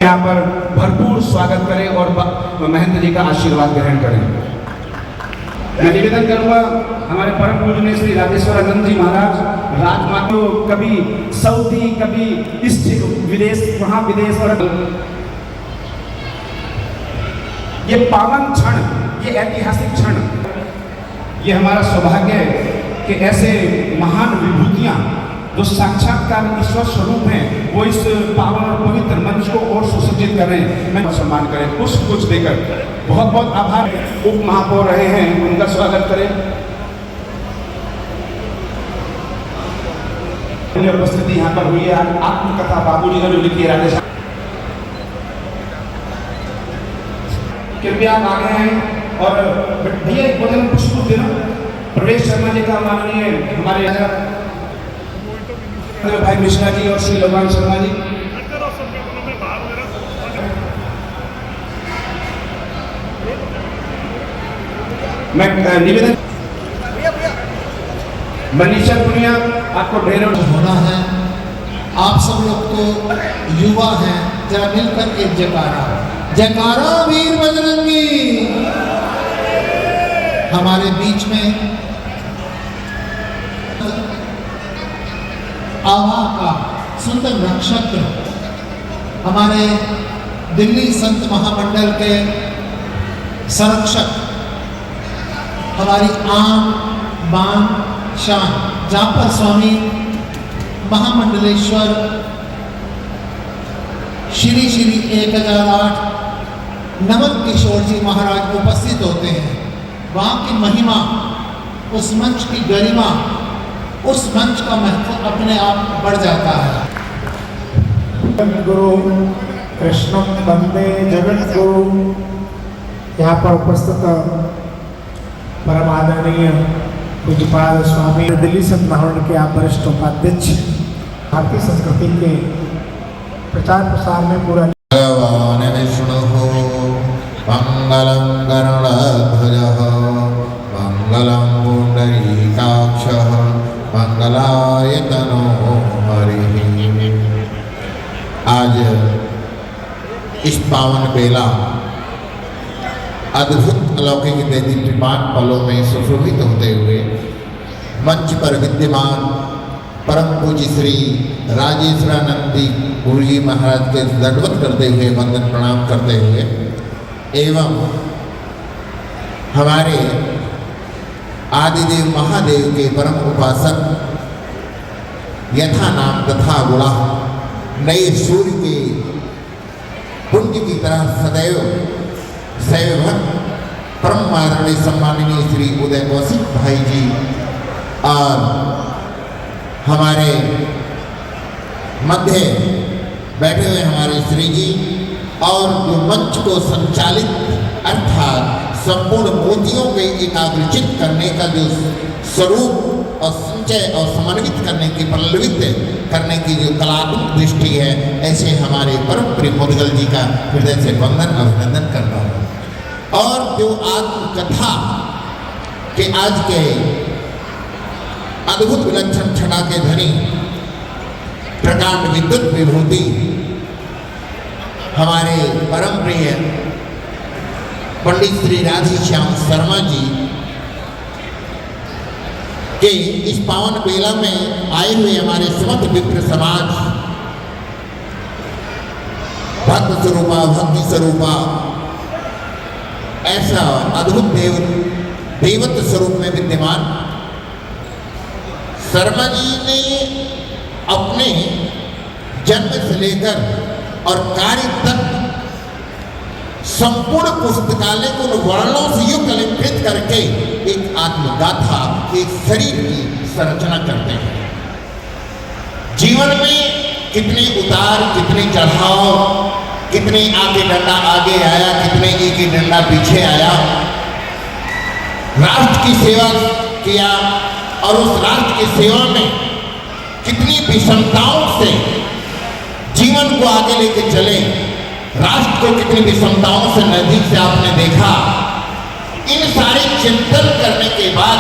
यहाँ पर भरपूर स्वागत करें और महंत जी का आशीर्वाद ग्रहण करें। मैं निवेदन करूंगा हमारे परम पूजनीय श्री राजेश्वरानंद जी महाराज राजमाता कभी सऊदी कभी इस विदेश वहां विदेश और ये पावन क्षण, ये ऐतिहासिक क्षण, ये हमारा सौभाग्य है कि ऐसे महान विभूतियां जो साक्षात्कार ईश्वर स्वरूप हैं वो इस पावन और पवित्र मंच को और सुसज्जित कर रहे हैं। मैं सम्मान करें पुष्प कुछ देकर। बहुत बहुत आभार। उप महापौर रहे हैं, उनका स्वागत करें। उपस्थिति यहाँ पर हुई है। आत्मकथा बाबूजी ने जो लिखी है राजेश, कृपया आप आगे हैं और भैया एक भोजन पुष्प देना। प्रवेश शर्मा जी का माननीय हमारे भाई मिश्रा जी और श्री लोगान शर्मा जी, मैं निवेदन मनीषा पुनिया आपको ढेरों होना है। आप सब लोग तो युवा हैं, जरा मिलकर एक जयकारा, जयकारा वीर बजरंगी। हमारे बीच में आवा का सुंदर नक्षत्र हमारे दिल्ली संत महामंडल के संरक्षक, हमारी आन बान शान जापर स्वामी महामंडलेश्वर श्री श्री 1008 नमन किशोर जी महाराज उपस्थित होते हैं। वहाँ की महिमा, उस मंच की गरिमा, उस मंच का महत्व अपने आप बढ़ जाता है। गुरु कृष्णम वंदे जगत गुरु। यहाँ पर उपस्थित परम आदरणीय पूज्यपाद स्वामी दिल्ली संत महामंडल के आप वरिष्ठ उपाध्यक्ष, भारतीय संस्कृति के प्रचार प्रसार में पूरा विष्णु मंगलम गरुड़ध्वज मंगलम पुंडरीकाक्ष मंगलाय तनो हरि। आज इस पावन बेला अद्भुत अलौकिक दैदीप्यमान पलों में सुशोभित होते हुए मंच पर विद्यमान परम पूज्य श्री राजेश्वरानंद गुरु जी महाराज के दंडवत करते हुए वंदन प्रणाम करते हुए एवं हमारे आदिदेव महादेव के परम उपासक यथा नाम तथा गुणा नए सूर्य के पुंज की तरह सदैव शैवभक्त परम आदरणीय सम्माननीय श्री उदय कौशिक भाई जी और हमारे मध्य बैठे हुए हमारे श्री जी और जो मंच को संचालित अर्थात संपूर्ण मोतियों के एकाग्रचित करने का जो स्वरूप और संचय और समन्वित करने की प्रलवित करने की जो कलात्मक दृष्टि है, ऐसे हमारे परम प्रिय मुदगल जी का हृदय से वंदन अभिनंदन करता हूँ। और जो आत्मकथा के आज के अद्भुत विलक्षण छटा के धनी प्रकांड विद्युत विभूति हमारे परम प्रिय पंडित श्री राधेश्याम शर्मा जी के इस पावन बेला में आए हुए हमारे समस्त विप्र समाज भक्त स्वरूपा भक्ति स्वरूपा ऐसा अद्भुत देवत्व स्वरूप में विद्यमान शर्मा जी ने अपने जन्म से लेकर और कार्य तक संपूर्ण पुस्तकालय को वर्णों से युक्त अलंकृत करके एक आत्मगाथा, एक शरीर की संरचना करते हैं। जीवन में कितने उतार, कितने चढ़ाव, कितने आगे डंडा आगे आया, कितने एक डंडा पीछे आया, राष्ट्र की सेवा किया और उस राष्ट्र की सेवा में कितनी विषमताओं से जीवन को आगे लेके चले, राष्ट्र को कितनी विषमताओं से नजदीक से आपने देखा। इन सारे चिंतन करने के बाद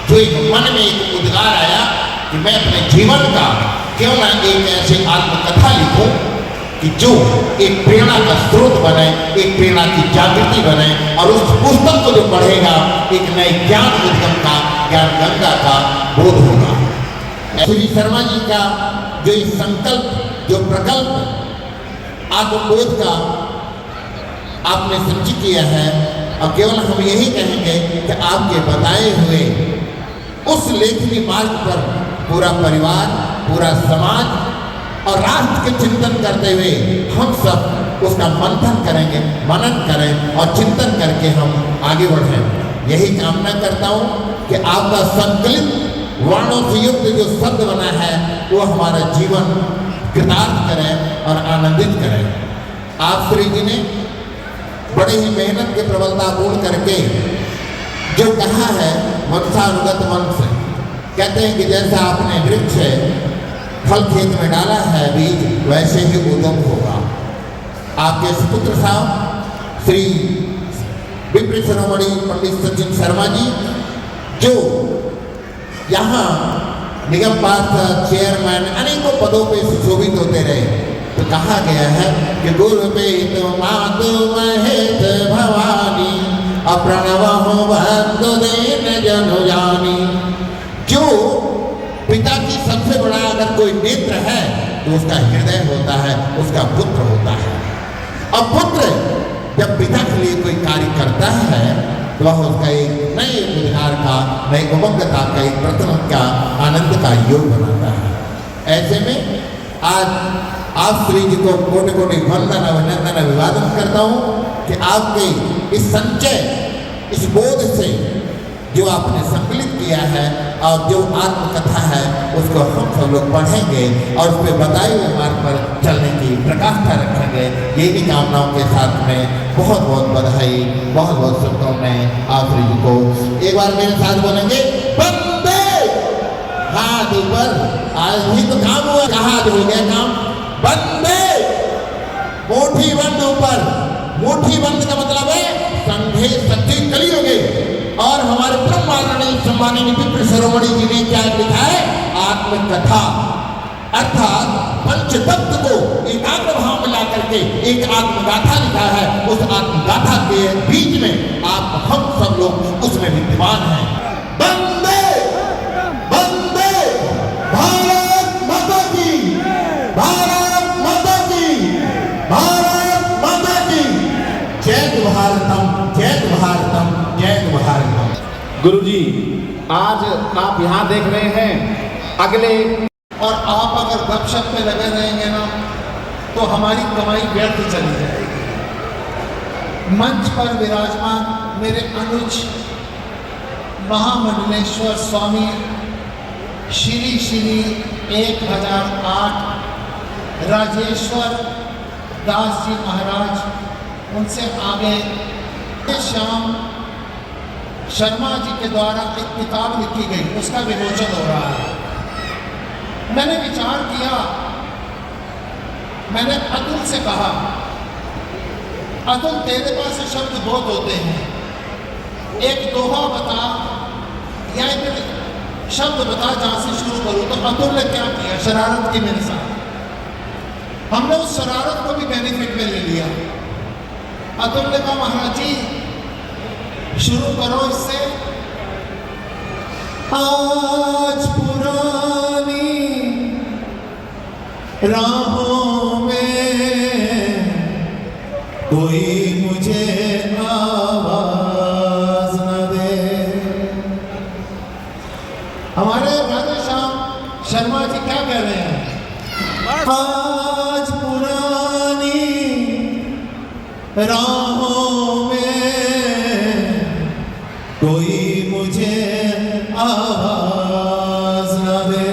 जो एक मन में एक उद्गार आया कि मैं अपने जीवन का क्यों ना एक ऐसी आत्मकथा लिखूं कि जो एक प्रेरणा का स्रोत बने, एक प्रेरणा की जागृति बने और उस पुस्तक को जो पढ़ेगा एक नए ज्ञान उद्गम का, ज्ञान गंगा का बोध होगा। श्री शर्मा जी का जो इस संकल्प, जो प्रकल्प आत्मबोध का आपने संचित किया है, और केवल हम यही कहेंगे कि आपके बताए हुए उस लेखनी मार्ग पर पूरा परिवार, पूरा समाज और राष्ट्र के चिंतन करते हुए हम सब उसका मंथन करेंगे, मनन करें और चिंतन करके हम आगे बढ़ें। यही कामना करता हूँ कि आपका संकलित वर्णों से युक्त जो शब्द बना है वो हमारा जीवन कृतार्थ करें और आनंदित करें। आप श्री जी ने बड़े ही मेहनत के प्रबलतापूर्ण करके जो कहा है वंशानुगत वंश, कहते हैं कि जैसा आपने वृक्ष फल खेत में डाला है बीज, वैसे ही उद्गम होगा। आपके सुपुत्र साहब श्री विप्र शिरोमणि पंडित सचिन शर्मा जी जो यहाँ निगम पार्षद, चेयरमैन, अनेकों पदों पे सुशोभित होते रहे, तो कहा गया है कि गुरु पेत मातु महेत भवानी अप्रणव बंधु देन जनु जानी। जो पिता की सबसे बड़ा अगर कोई नेत्र है तो उसका हृदय होता है, उसका पुत्र होता है। अब पुत्र जब पिता के लिए कोई कार्य करता है तो वह उसका एक नए उद्धार का, नई उमंगता का, एक प्रथम का, आनंद का योग बनाता है। ऐसे में आज आप श्री जी को कोटि कोटि वंदन, अभिनंदन, अभिवादन करता हूँ कि आपके इस संचय, इस बोध से जो आपने संकलित किया है और जो आत्मकथा है उसको हम सब लोग पढ़ेंगे और उस पर बताए हुए मार्ग पर चलने की प्रकाष्ठा रखेंगे। यही कामनाओं के साथ में बहुत बहुत बधाई, बहुत बहुत शुभकामनाएं आप श्री जी को। एक बार मेरे साथ बोलेंगे वंदे, हाथ ऊपर। आज ही तो काम हुआ, हाथ हो गया काम। वंदे, मुट्ठी बंद ऊपर। मुट्ठी बंद का मतलब है संघे सच्ची कलियोगे। और हमारे परम आदरणीय सम्माननीय विप्र शिरोमणि जी ने क्या लिखा है? आत्मकथा, अर्थात पंचतत्व को एकाग्र भाव में ला करके एक आत्मगाथा लिखा है। उस आत्मगाथा के बीच में आप हम सब लोग उसमें विद्यमान हैं। वंदे वंदे भारत माता की, भारत माता की, भारत माता की जय भारतम, जय भारतम, जय भारतम। गुरुजी, आज आप यहाँ देख रहे हैं अगले, और आप अगर गपशप में लगे रहेंगे ना तो हमारी कमाई व्यर्थ चली जाएगी। मंच पर विराजमान मेरे अनुज महामंडलेश्वर स्वामी श्री श्री 1008 राजेश्वर दास जी महाराज, उनसे आगे श्याम शर्मा जी के द्वारा एक किताब लिखी गई, उसका विमोचन हो रहा है। मैंने विचार किया, मैंने अतुल से कहा, अतुल तेरे पास शब्द बहुत होते हैं, एक दोहा बता या एक शब्द बता जहां से शुरू करूं। तो अतुल ने क्या किया, शरारत की मेरे साथ। हमने उस शरारत को भी बेनिफिट में ले लिया। अतुल ने कहा महाराज जी शुरू करो इससे। आज पुरानी राहों में कोई मुझे आवाज न दे। हमारे राधे श्याम शर्मा जी क्या कह रहे हैं? आज पुरानी राहों में कोई मुझे आवाज न दे।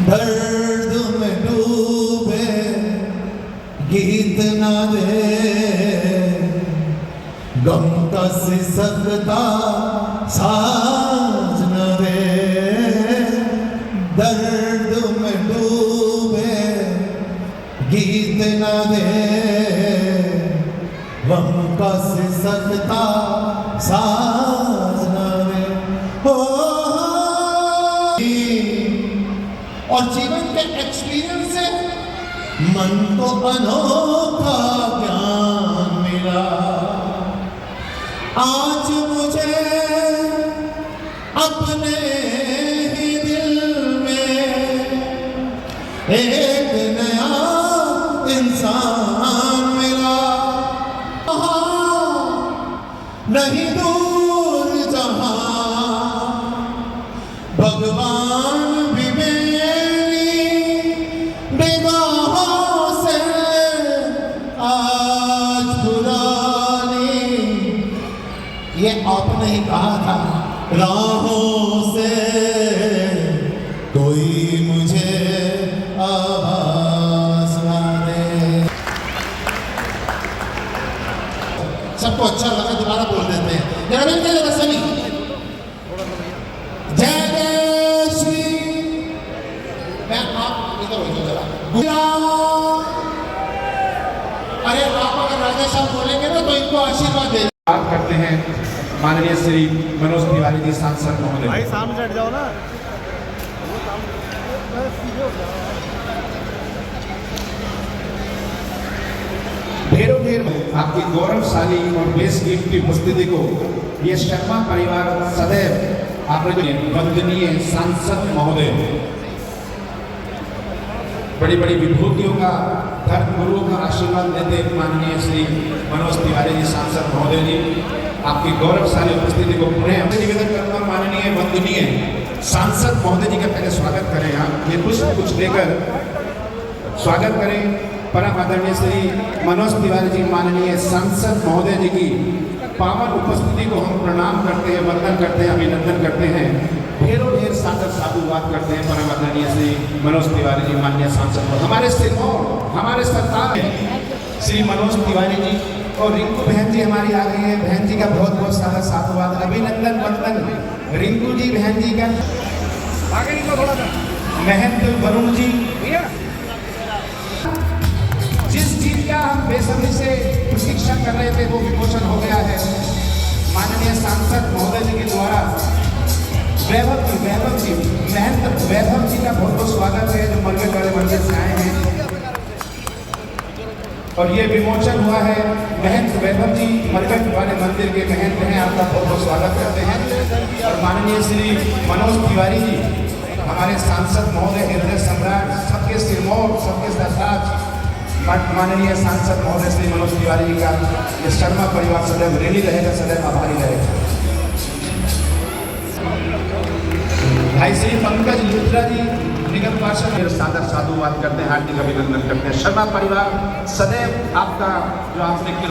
दर्द में डूबे गीत न दे, गम का सिसकता साज न दे। दर्द में डूबे गीत न दे, गम का सिसकता साज न दे। और जीवन के एक्सपीरियंस से मन को अनोखा ज्ञान मिला। आज मुझे अपने ही दिल में एक नया इंसान मिला। नहीं दूर जहां भगवान भी मेरी निगाहों से आज पुरानी, ये आपने ही कहा था, राहों से कोई मुझे आवाज ना दे। सबको अच्छा लगा, दोबारा बोल देते हैं जरा मिलकर जरा सभी। जय जय श्री, मैं आप इधर हो जरा। अरे आप अगर राजा साहब बोलेंगे ना तो इनको आशीर्वाद दे। बात करते हैं माननीय श्री मनोज तिवारी जी सांसद महोदय। भाई सामने से हट जाओ ना। ढेरों ढेर आपकी गौरवशाली और बेशकीमती उपस्थिति को ये शर्मा परिवार सदैव आपने वंदनीय सांसद महोदय, बड़ी बड़ी विभूतियों का धर्म गुरुओं का आशीर्वाद देते माननीय श्री मनोज तिवारी जी सांसद महोदय जी, आपकी गौरवशाली उपस्थिति को पुनः हमसे निवेदन करूंगा माननीय वंदनीय सांसद महोदय जी का पहले स्वागत करें। आप ये कुछ लेकर स्वागत करें। परम आदरणीय श्री मनोज तिवारी जी माननीय सांसद महोदय जी की पावन उपस्थिति को हम प्रणाम करते हैं, वंदन करते हैं, अभिनंदन करते हैं, ढेरों ढेर सादर साधुवाद करते हैं परम आदरणीय श्री मनोज तिवारी जी माननीय सांसद। हमारे सिरमौर, हमारे सरकार श्री मनोज तिवारी जी और रिंकू बहन जी हमारी आ गई है। बहन जी का बहुत बहुत सारा साधुवाद, अभिनंदन, वंदन रिंकू जी बहन जी का। महंत वरुण जी, जिस चीज का हम बेसब्री से प्रतीक्षा कर रहे थे वो विमोचन हो गया है माननीय सांसद महोदय जी के द्वारा। वैभव जी महंत वैभव जी का बहुत बहुत स्वागत है जो मरगट वाले मंदिर से आए हैं और ये विमोचन हुआ है। महंत वैभव जी मरगट वाले मंदिर के महंत हैं, आपका बहुत बहुत स्वागत करते हैं। और माननीय श्री मनोज तिवारी जी हमारे सांसद महोदय, हृदय सम्राट, सबके सिरमौर, सबके सरताज, माननीय सांसद महोदय श्री मनोज तिवारी जी का ये शर्मा परिवार सदैव ऋणी रहेगा, सदैव आभारी रहेगा। भाई श्री पंकज लुथरा जी निगम पार्षद सादर साधुवाद करते हैं, हार्दिक अभिनंदन करते हैं। शर्मा परिवार सदैव आपका जो आपने